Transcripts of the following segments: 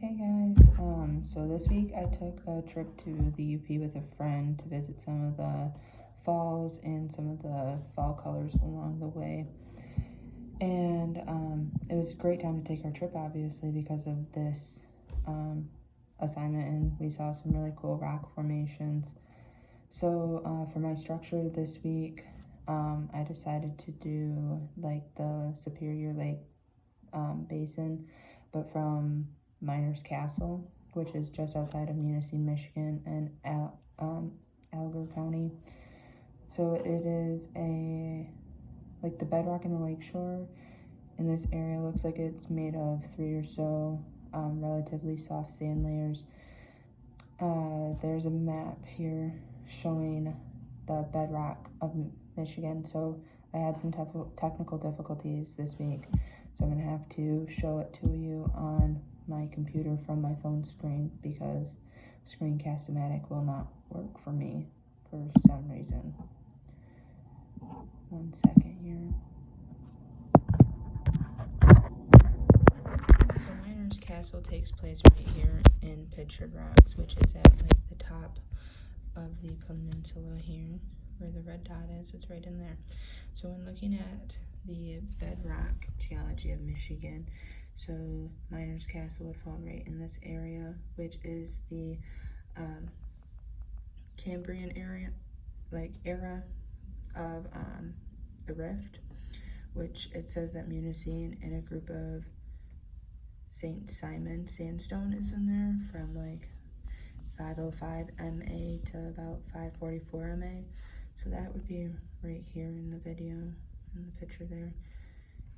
Hey guys, so this week I took a trip to the UP with a friend to visit some of the falls and some of the fall colors along the way. And it was a great time to take our trip, obviously, because of this assignment, and we saw some really cool rock formations. So for my structure this week, I decided to do like the Superior Lake basin, but from Miners Castle, which is just outside of Munising, Michigan, and Alger County. So it is like the bedrock in the lakeshore in this area looks like it's made of 3 or so relatively soft sand layers. There's a map here showing the bedrock of Michigan, so I had some technical difficulties this week, so I'm going to have to show it to you on my computer from my phone screen because Screencast-O-Matic will not work for me for some reason. 1 second here. So Miners Castle takes place right here in Pictured Rocks, which is at like the top of the peninsula here, where the red dot is. It's right in there. So when looking at the bedrock geology of Michigan, so Miners Castle would fall right in this area, which is the Cambrian era of the rift, which it says that Munising and a group of St. Simon sandstone is in there from like 505 MA to about 544 MA. So that would be right here in the video, in the picture there.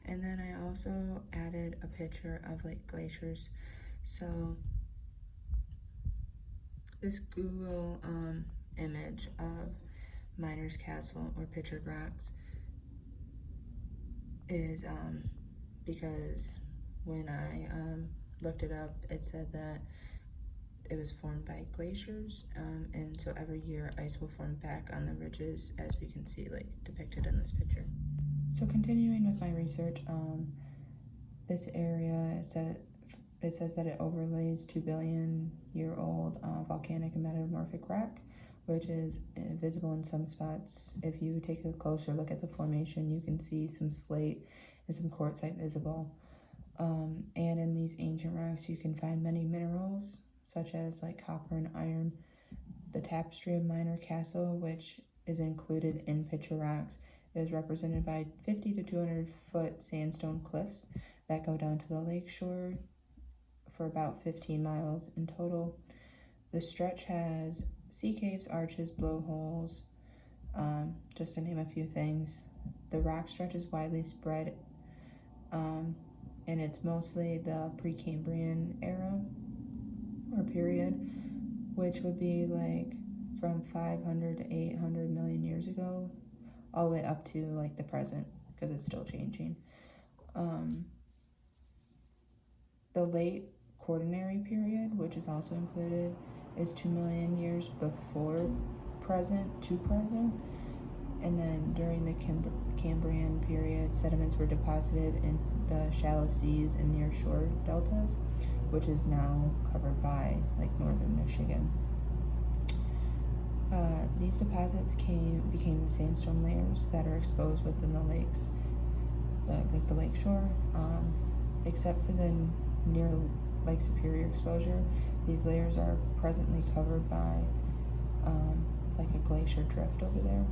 And then I also added a picture of like glaciers. So this Google image of Miners Castle or Pictured Rocks is because when I looked it up, it said that it was formed by glaciers, and so every year ice will form back on the ridges, as we can see like depicted in this picture. So continuing with my research, this area it says that it overlays 2 billion year old volcanic and metamorphic rock, which is visible in some spots. If you take a closer look at the formation, you can see some slate and some quartzite visible. And in these ancient rocks, you can find many minerals, such as like copper and iron. The tapestry of Miners Castle, which is included in Pictured Rocks, is represented by 50 to 200 foot sandstone cliffs that go down to the lakeshore for about 15 miles in total. The stretch has sea caves, arches, blowholes, just to name a few things. The rock stretch is widely spread, and it's mostly the Precambrian era or period, which would be like from 500 to 800 million years ago, all the way up to like the present, because it's still changing. The late Quaternary period, which is also included, is 2 million years before present to present. And then during the Cambrian period, sediments were deposited in the shallow seas and near shore deltas, which is now covered by like northern Michigan. These deposits became the sandstone layers that are exposed within the lakes, like the lakeshore. Except for the near Lake Superior exposure, these layers are presently covered by like a glacier drift over there.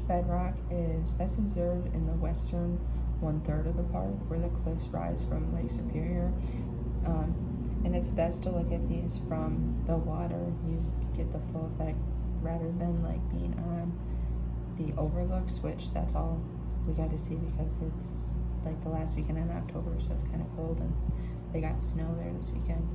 Bedrock is best observed in the western 1/3 of the park, where the cliffs rise from Lake Superior. And it's best to look at these from the water. You get the full effect rather than like being on the overlooks, which that's all we got to see because it's like the last weekend in October, so it's kind of cold, and they got snow there this weekend.